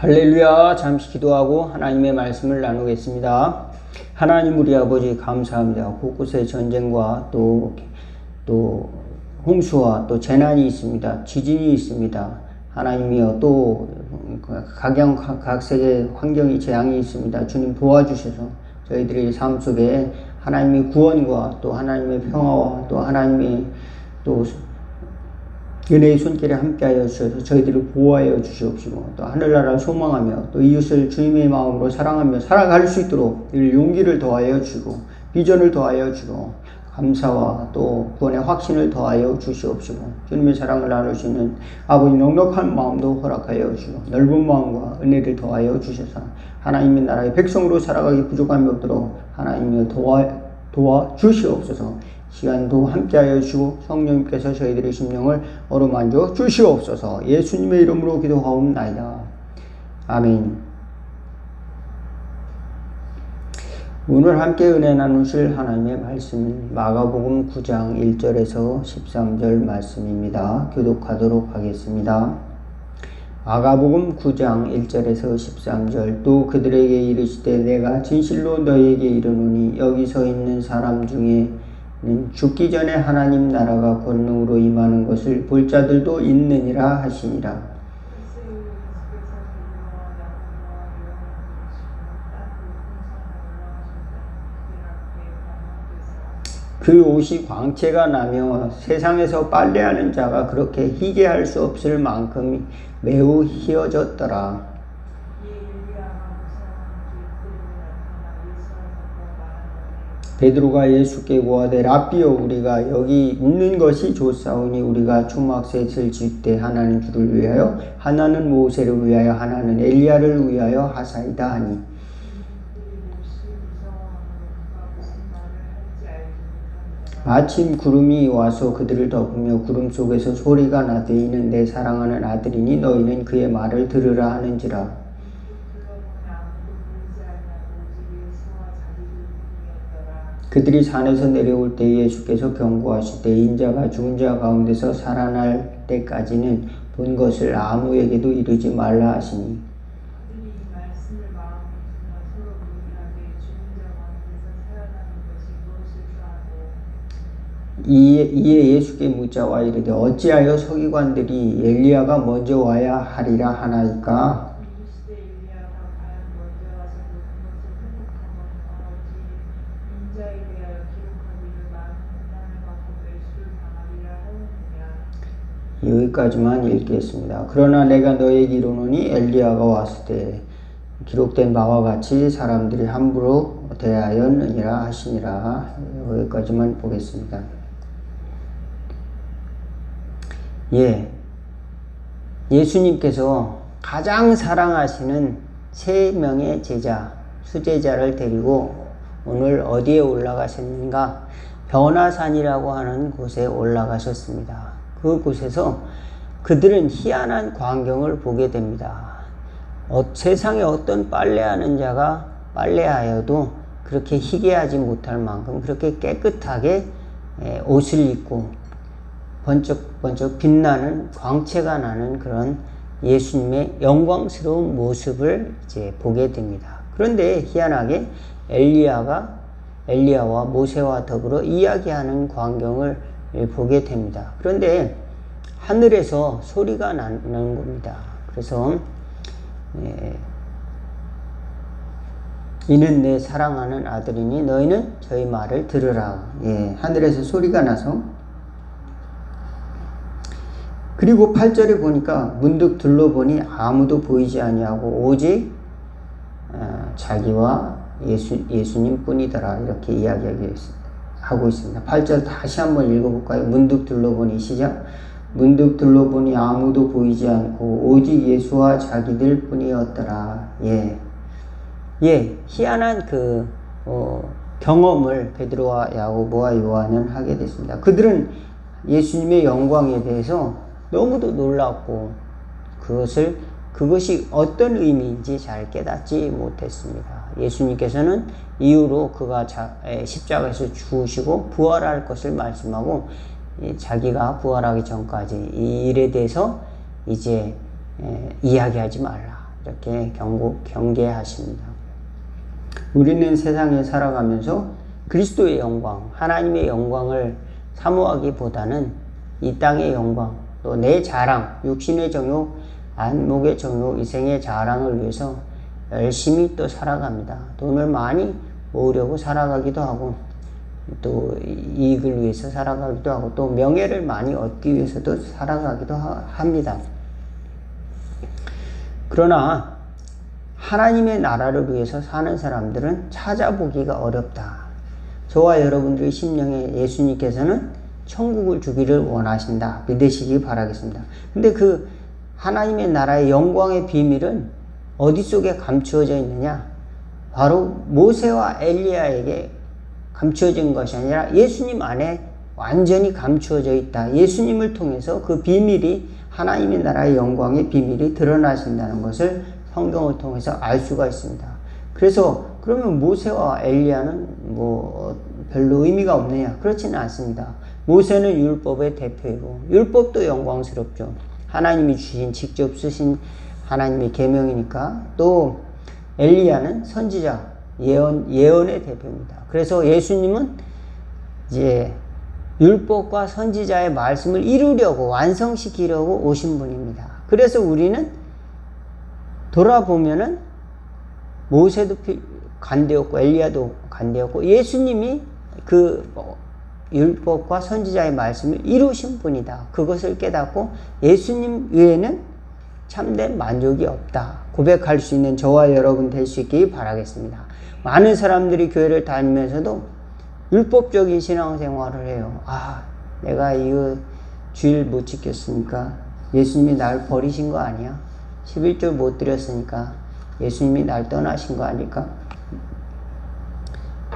할렐루야. 잠시 기도하고 하나님의 말씀을 나누겠습니다. 하나님 우리 아버지 감사합니다. 곳곳에 전쟁과 또 홍수와 또 재난이 있습니다. 지진이 있습니다. 하나님이여 또 각색의 환경이 재앙이 있습니다. 주님 도와주셔서 저희들의 삶 속에 하나님의 구원과 또 하나님의 평화와 또 하나님의 또 은혜의 손길에 함께하여 주셔서 저희들을 보호하여 주시옵시고 또 하늘나라를 소망하며 또 이웃을 주님의 마음으로 사랑하며 살아갈 수 있도록 늘 용기를 더하여 주고 비전을 더하여 주고 감사와 또 구원의 확신을 더하여 주시옵시고 주님의 사랑을 나눌 수 있는 아버지 넉넉한 마음도 허락하여 주시고 넓은 마음과 은혜를 더하여 주셔서 하나님의 나라의 백성으로 살아가기 부족함이 없도록 하나님의 도와 주시옵소서. 시간도 함께하여 주시고 성령님께서 저희들의 심령을 어루만져 주시옵소서. 예수님의 이름으로 기도하옵나이다. 아멘. 오늘 함께 은혜 나누실 하나님의 말씀은 마가복음 9장 1절에서 13절 말씀입니다. 교독하도록 하겠습니다. 마가복음 9장 1절에서 13절. 또 그들에게 이르시되 내가 진실로 너희에게 이르노니 여기 서 있는 사람 중에 죽기 전에 하나님 나라가 권능으로 임하는 것을 볼 자들도 있느니라 하시니라. 그 옷이 광채가 나며 세상에서 빨래하는 자가 그렇게 희게할 수 없을 만큼 매우 희어졌더라. 베드로가 예수께 고하되 랍비여 우리가 여기 있는 것이 좋사오니 우리가 초막셋을 지을 때 하나는 주를 위하여 하나는 모세를 위하여 하나는 엘리야를 위하여 하사이다 하니 마침 구름이 와서 그들을 덮으며 구름 속에서 소리가 나되 이는 내 사랑하는 아들이니 너희는 그의 말을 들으라 하는지라. 그들이 산에서 내려올 때 예수께서 경고하시되 인자가 죽은 자 가운데서 살아날 때까지는 본 것을 아무에게도 이르지 말라 하시니 이에 예수께 묻자와 이르되 어찌하여 서기관들이 엘리야가 먼저 와야 하리라 하나이까? 여기까지만 읽겠습니다. 그러나 내가 너에게 이르노니 엘리야가 왔을 때 기록된 바와 같이 사람들이 함부로 대하였느니라 하시니라. 여기까지만 보겠습니다. 예수님께서 가장 사랑하시는 3명의 제자, 수제자를 데리고 오늘 어디에 올라가셨는가? 변화산이라고 하는 곳에 올라가셨습니다. 그곳에서 그들은 희한한 광경을 보게 됩니다. 세상에 어떤 빨래하는 자가 빨래하여도 그렇게 희게하지 못할 만큼 그렇게 깨끗하게 옷을 입고 번쩍번쩍 빛나는 광채가 나는 그런 예수님의 영광스러운 모습을 이제 보게 됩니다. 그런데 희한하게 엘리야와 모세와 더불어 이야기하는 광경을 보게 됩니다. 그런데 하늘에서 소리가 나는 겁니다. 그래서 이는 내 사랑하는 아들이니 너희는 저희 말을 들으라. 하늘에서 소리가 나서 그리고 8절에 보니까 문득 둘러보니 아무도 보이지 아니하고 오직 자기와 예수님 뿐이더라. 이렇게 이야기하고 있습니다. 8절 다시 한번 읽어볼까요? 문득 둘러보니 시작. 문득 둘러보니 아무도 보이지 않고 오직 예수와 자기들 뿐이었더라. 희한한 경험을 베드로와 야고보와 요한은 하게 됐습니다. 그들은 예수님의 영광에 대해서 너무도 놀랐고 그것이 어떤 의미인지 잘 깨닫지 못했습니다. 예수님께서는 이후로 그가 십자가에서 죽으시고 부활할 것을 말씀하고 자기가 부활하기 전까지 이 일에 대해서 이제 이야기하지 말라. 이렇게 경계하십니다. 우리는 세상에 살아가면서 그리스도의 영광, 하나님의 영광을 사모하기보다는 이 땅의 영광, 또 내 자랑, 육신의 정욕, 안목의 정욕, 이생의 자랑을 위해서 열심히 또 살아갑니다. 돈을 많이 모으려고 살아가기도 하고, 또 이익을 위해서 살아가기도 하고, 또 명예를 많이 얻기 위해서도 살아가기도 합니다. 그러나 하나님의 나라를 위해서 사는 사람들은 찾아보기가 어렵다. 저와 여러분들의 심령에 예수님께서는 천국을 주기를 원하신다. 믿으시기 바라겠습니다. 근데 그 하나님의 나라의 영광의 비밀은 어디 속에 감추어져 있느냐? 바로 모세와 엘리야에게 감추어진 것이 아니라 예수님 안에 완전히 감추어져 있다. 예수님을 통해서 그 비밀이, 하나님의 나라의 영광의 비밀이 드러나신다는 것을 성경을 통해서 알 수가 있습니다. 그래서 그러면 모세와 엘리야는 별로 의미가 없느냐? 그렇지는 않습니다. 모세는 율법의 대표이고 율법도 영광스럽죠. 하나님이 주신, 직접 쓰신 하나님의 계명이니까. 또 엘리야는 선지자, 예언의 대표입니다. 그래서 예수님은 이제 율법과 선지자의 말씀을 이루려고, 완성시키려고 오신 분입니다. 그래서 우리는 돌아보면은 모세도 간대였고 엘리야도 간대였고 예수님이 그 율법과 선지자의 말씀을 이루신 분이다. 그것을 깨닫고 예수님 외에는 참된 만족이 없다. 고백할 수 있는 저와 여러분 될 수 있기 바라겠습니다. 많은 사람들이 교회를 다니면서도 율법적인 신앙생활을 해요. 내가 이거 주일 못 지켰으니까 예수님이 날 버리신 거 아니야? 11조 못 드렸으니까 예수님이 날 떠나신 거 아닐까?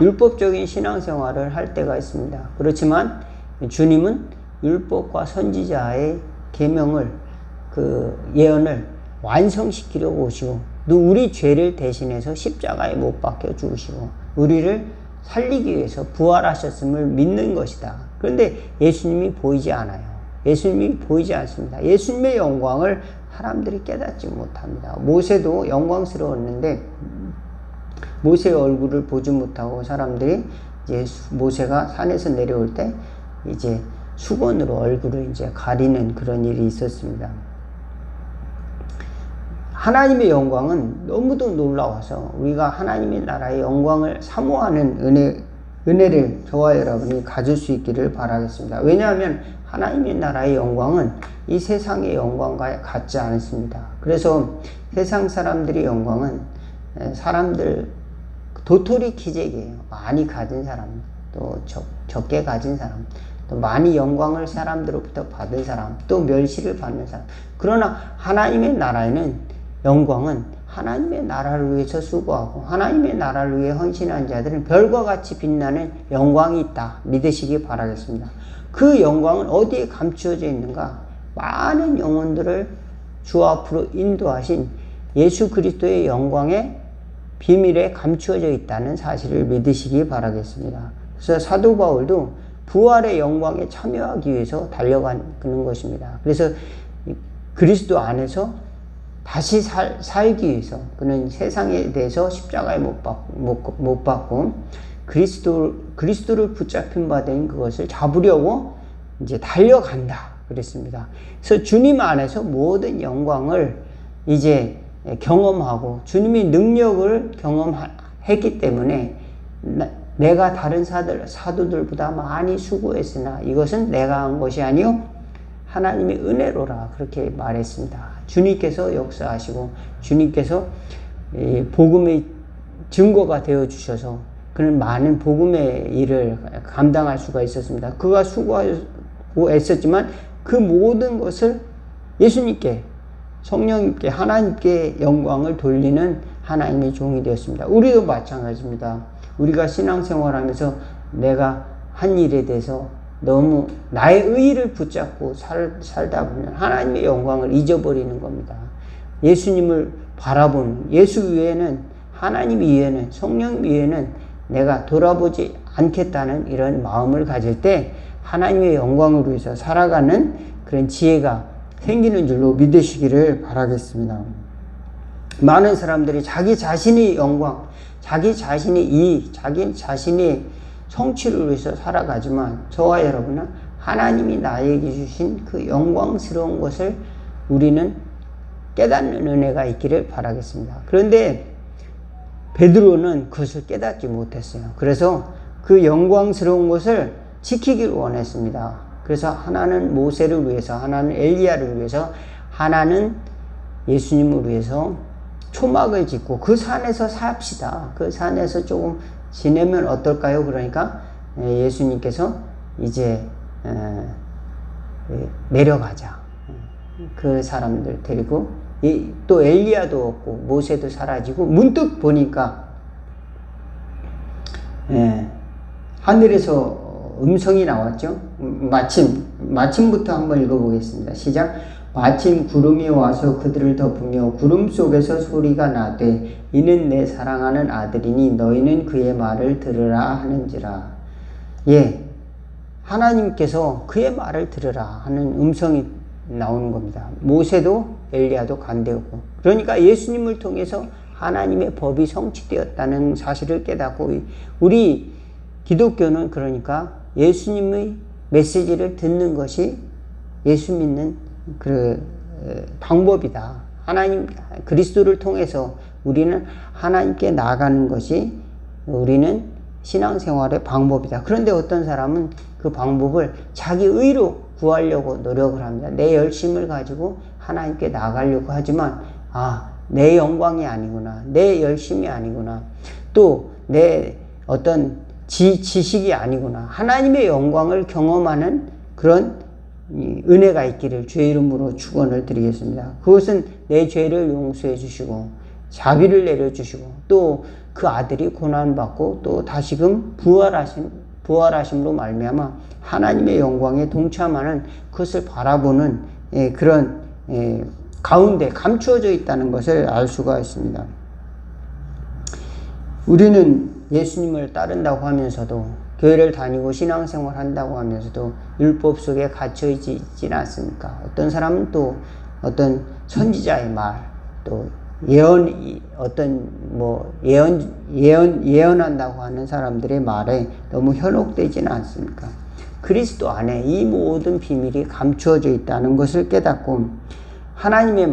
율법적인 신앙생활을 할 때가 있습니다. 그렇지만 주님은 율법과 선지자의 계명을, 그 예언을 완성시키려고 오시고, 또 우리 죄를 대신해서 십자가에 못 박혀 죽으시고 우리를 살리기 위해서 부활하셨음을 믿는 것이다. 그런데 예수님이 보이지 않아요. 예수님이 보이지 않습니다. 예수님의 영광을 사람들이 깨닫지 못합니다. 모세도 영광스러웠는데 모세의 얼굴을 보지 못하고 사람들이 이제 모세가 산에서 내려올 때 이제 수건으로 얼굴을 이제 가리는 그런 일이 있었습니다. 하나님의 영광은 너무도 놀라워서 우리가 하나님의 나라의 영광을 사모하는 은혜를 저와 여러분이 가질 수 있기를 바라겠습니다. 왜냐하면 하나님의 나라의 영광은 이 세상의 영광과 같지 않습니다. 그래서 세상 사람들의 영광은 사람들 도토리 키재기예요. 많이 가진 사람, 또 적게 가진 사람, 또 많이 영광을 사람들로부터 받은 사람, 또 멸시를 받는 사람. 그러나 하나님의 나라에는 영광은 하나님의 나라를 위해서 수고하고 하나님의 나라를 위해 헌신한 자들은 별과 같이 빛나는 영광이 있다. 믿으시기 바라겠습니다. 그 영광은 어디에 감추어져 있는가? 많은 영혼들을 주 앞으로 인도하신 예수 그리스도의 영광의 비밀에 감추어져 있다는 사실을 믿으시기 바라겠습니다. 그래서 사도 바울도 부활의 영광에 참여하기 위해서 달려가는 것입니다. 그래서 그리스도 안에서 다시 살기 위해서 그는 세상에 대해서 십자가에 못 박고 그리스도를 붙잡힌 바 된 그것을 잡으려고 이제 달려간다 그랬습니다. 그래서 주님 안에서 모든 영광을 이제 경험하고 주님의 능력을 경험했기 때문에 내가 다른 사도들보다 많이 수고했으나 이것은 내가 한 것이 아니요 하나님의 은혜로라 그렇게 말했습니다. 주님께서 역사하시고 주님께서 복음의 증거가 되어 주셔서 그는 많은 복음의 일을 감당할 수가 있었습니다. 그가 수고하고 애썼지만 그 모든 것을 예수님께, 성령님께, 하나님께 영광을 돌리는 하나님의 종이 되었습니다. 우리도 마찬가지입니다. 우리가 신앙생활하면서 내가 한 일에 대해서 너무 나의 의의를 붙잡고 살다 보면 하나님의 영광을 잊어버리는 겁니다. 예수님을 바라보는, 예수 위에는, 하나님 위에는, 성령 위에는 내가 돌아보지 않겠다는 이런 마음을 가질 때 하나님의 영광을 위해서 살아가는 그런 지혜가 생기는 줄로 믿으시기를 바라겠습니다. 많은 사람들이 자기 자신의 영광, 자기 자신의 이익, 자기 자신의 성취를 위해서 살아가지만 저와 여러분은 하나님이 나에게 주신 그 영광스러운 것을 우리는 깨닫는 은혜가 있기를 바라겠습니다. 그런데 베드로는 그것을 깨닫지 못했어요. 그래서 그 영광스러운 것을 지키기를 원했습니다. 그래서 하나는 모세를 위해서, 하나는 엘리야를 위해서, 하나는 예수님을 위해서 초막을 짓고 그 산에서 삽시다. 그 산에서 조금 지내면 어떨까요? 그러니까 예수님께서 이제 내려가자. 그 사람들 데리고 또 엘리야도 없고 모세도 사라지고 문득 보니까 하늘에서 음성이 나왔죠. 마침부터 한번 읽어보겠습니다. 시작. 마침 구름이 와서 그들을 덮으며 구름 속에서 소리가 나되 이는 내 사랑하는 아들이니 너희는 그의 말을 들으라 하는지라. 예, 하나님께서 그의 말을 들으라 하는 음성이 나오는 겁니다. 모세도 엘리야도 간대었고, 그러니까 예수님을 통해서 하나님의 법이 성취되었다는 사실을 깨닫고, 우리 기독교는 그러니까 예수님의 메시지를 듣는 것이 예수 믿는 그 방법이다. 하나님 그리스도를 통해서 우리는 하나님께 나아가는 것이 우리는 신앙생활의 방법이다. 그런데 어떤 사람은 그 방법을 자기 의로 구하려고 노력을 합니다. 내 열심을 가지고 하나님께 나아가려고 하지만 내 영광이 아니구나, 내 열심이 아니구나, 또 내 어떤 지식이 아니구나, 하나님의 영광을 경험하는 그런 은혜가 있기를 주의 이름으로 축원을 드리겠습니다. 그것은 내 죄를 용서해 주시고 자비를 내려주시고 또 그 아들이 고난받고 또 다시금 부활하심으로 말미암아 하나님의 영광에 동참하는 그것을 바라보는 그런 가운데 감추어져 있다는 것을 알 수가 있습니다. 우리는 예수님을 따른다고 하면서도 교회를 다니고 신앙생활 한다고 하면서도 율법 속에 갇혀 있지는 않습니까? 어떤 사람은 또 어떤 선지자의 말, 또 예언한다고 하는 사람들의 말에 너무 현혹되지는 않습니까? 그리스도 안에 이 모든 비밀이 감추어져 있다는 것을 깨닫고 하나님의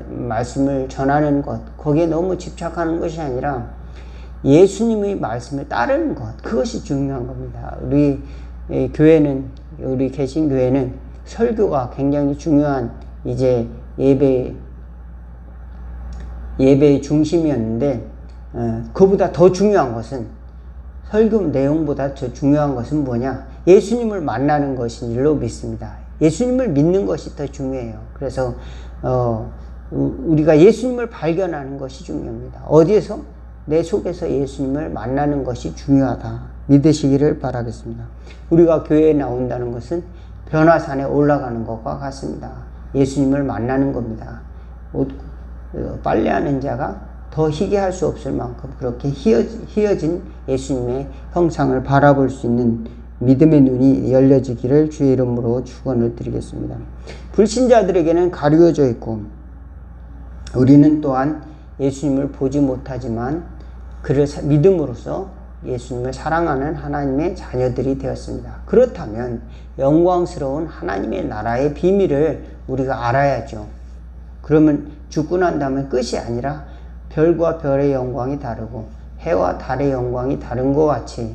말씀을 전하는 것, 거기에 너무 집착하는 것이 아니라 예수님의 말씀을 따르는 것, 그것이 중요한 겁니다. 우리 계신 교회는 설교가 굉장히 중요한 이제 예배의 중심이었는데, 그보다 더 중요한 것은, 설교 내용보다 더 중요한 것은 뭐냐? 예수님을 만나는 것인 줄로 믿습니다. 예수님을 믿는 것이 더 중요해요. 그래서 우리가 예수님을 발견하는 것이 중요합니다. 어디에서? 내 속에서 예수님을 만나는 것이 중요하다. 믿으시기를 바라겠습니다. 우리가 교회에 나온다는 것은 변화산에 올라가는 것과 같습니다. 예수님을 만나는 겁니다. 빨래하는 자가 더 희게 할 수 없을 만큼 그렇게 희어진 예수님의 형상을 바라볼 수 있는 믿음의 눈이 열려지기를 주의 이름으로 축원을 드리겠습니다. 불신자들에게는 가려져 있고 우리는 또한 예수님을 보지 못하지만 그를 믿음으로써 예수님을 사랑하는 하나님의 자녀들이 되었습니다. 그렇다면 영광스러운 하나님의 나라의 비밀을 우리가 알아야죠. 그러면 죽고 난 다음에 끝이 아니라 별과 별의 영광이 다르고 해와 달의 영광이 다른 것 같이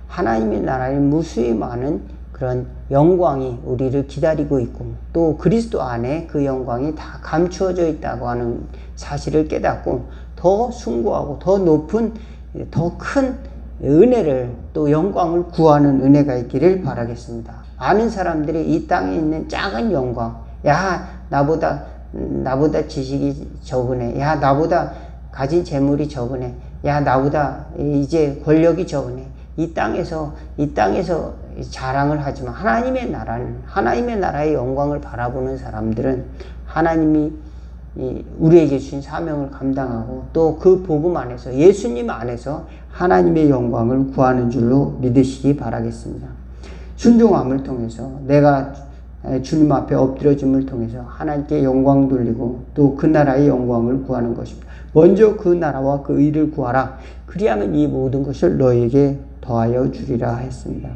하나님의 나라의 무수히 많은 그런 영광이 우리를 기다리고 있고 또 그리스도 안에 그 영광이 다 감추어져 있다고 하는 사실을 깨닫고 더 숭고하고 더 높은 더 큰 은혜를 또 영광을 구하는 은혜가 있기를 바라겠습니다. 많은 사람들이 이 땅에 있는 작은 영광, 나보다 지식이 적으네, 나보다 가진 재물이 적으네, 나보다 이제 권력이 적으네, 이 땅에서 자랑을 하지만 하나님의 나라의 영광을 바라보는 사람들은 하나님이 우리에게 주신 사명을 감당하고 또 그 복음 안에서 예수님 안에서 하나님의 영광을 구하는 줄로 믿으시기 바라겠습니다. 순종함을 통해서 내가 주님 앞에 엎드려짐을 통해서 하나님께 영광 돌리고 또 그 나라의 영광을 구하는 것입니다. 먼저 그 나라와 그 의를 구하라. 그리하면 이 모든 것을 너에게 더하여 주리라 했습니다.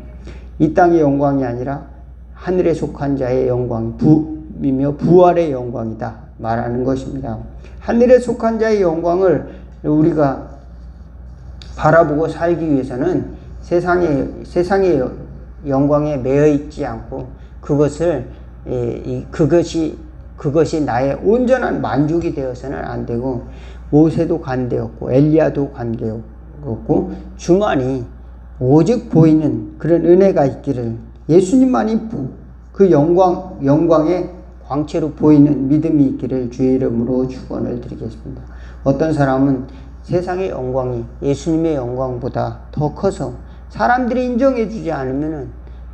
이 땅의 영광이 아니라 하늘에 속한 자의 영광, 부이며 부활의 영광이다 말하는 것입니다. 하늘에 속한 자의 영광을 우리가 바라보고 살기 위해서는 세상의 영광에 매여 있지 않고 그것이 나의 온전한 만족이 되어서는 안 되고, 모세도 간대였고 엘리야도 간대였고 주만이 오직 보이는 그런 은혜가 있기를, 예수님만이 그 영광의 광채로 보이는 믿음이 있기를 주의 이름으로 축원을 드리겠습니다. 어떤 사람은 세상의 영광이 예수님의 영광보다 더 커서 사람들이 인정해 주지 않으면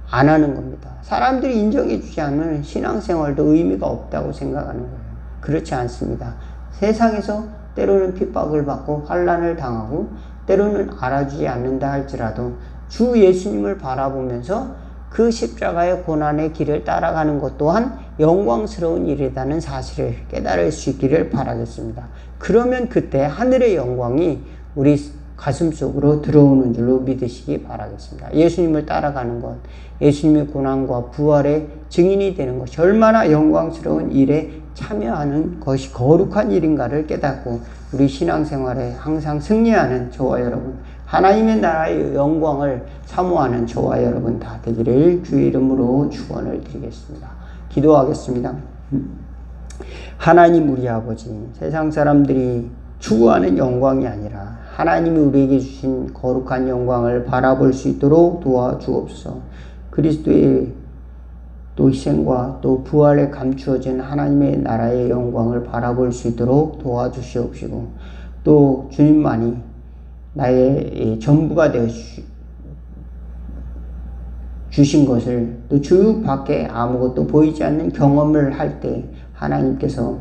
안 하는 겁니다. 사람들이 인정해 주지 않으면 신앙생활도 의미가 없다고 생각하는 거예요. 그렇지 않습니다. 세상에서 때로는 핍박을 받고 환난을 당하고 때로는 알아주지 않는다 할지라도 주 예수님을 바라보면서 그 십자가의 고난의 길을 따라가는 것 또한 영광스러운 일이라는 사실을 깨달을 수 있기를 바라겠습니다. 그러면 그때 하늘의 영광이 우리 가슴 속으로 들어오는 줄로 믿으시기 바라겠습니다. 예수님을 따라가는 것, 예수님의 고난과 부활의 증인이 되는 것이 얼마나 영광스러운 일에 참여하는 것이 거룩한 일인가를 깨닫고 우리 신앙생활에 항상 승리하는 저와 여러분, 하나님의 나라의 영광을 사모하는 저와 여러분 다 되기를 주의 이름으로 축원을 드리겠습니다. 기도하겠습니다. 하나님 우리 아버지, 세상 사람들이 추구하는 영광이 아니라 하나님이 우리에게 주신 거룩한 영광을 바라볼 수 있도록 도와주옵소서. 그리스도의 또 희생과 또 부활에 감추어진 하나님의 나라의 영광을 바라볼 수 있도록 도와주시옵시고, 또 주님만이 나의 전부가 되어 주신 것을 또 주 밖에 아무것도 보이지 않는 경험을 할 때 하나님께서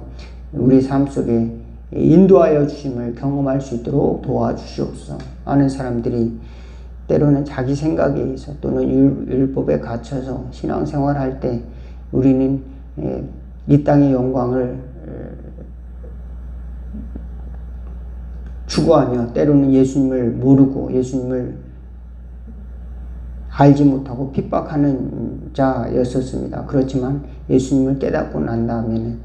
우리 삶 속에 인도하여 주심을 경험할 수 있도록 도와주시옵소서. 많은 사람들이 때로는 자기 생각에 의해서 또는 율법에 갇혀서 신앙생활할 때 우리는 이 땅의 영광을 추구하며 때로는 예수님을 모르고 예수님을 알지 못하고 핍박하는 자였었습니다. 그렇지만 예수님을 깨닫고 난 다음에는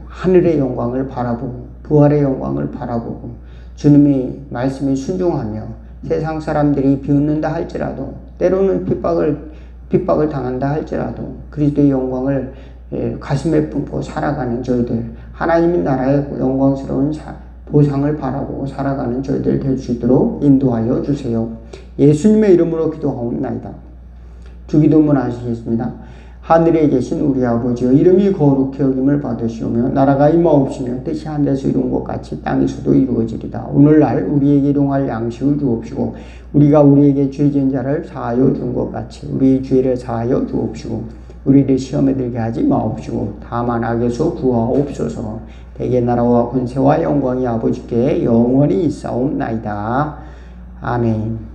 하늘의 영광을 바라보고 부활의 영광을 바라보고 주님의 말씀에 순종하며 세상 사람들이 비웃는다 할지라도 때로는 핍박을 당한다 할지라도 그리스도의 영광을 가슴에 품고 살아가는 저희들, 하나님의 나라의 영광스러운 보상을 바라보고 살아가는 저희들 될 수 있도록 인도하여 주세요. 예수님의 이름으로 기도하옵나이다. 주기도문 하시겠습니다. 하늘에 계신 우리 아버지여, 이름이 거룩히 여김을 받으시오며 나라가 임하옵시며 뜻이 하늘에서 이룬 것 같이 땅에서도 이루어지리다. 오늘날 우리에게 일용할 양식을 주옵시고 우리가 우리에게 죄 지은 자를 사하여 준 것 같이 우리의 죄를 사하여 주옵시고 우리를 시험에 들게 하지 마옵시고 다만 악에서 구하옵소서. 대개 나라와 권세와 영광이 아버지께 영원히 있사옵나이다. 아멘.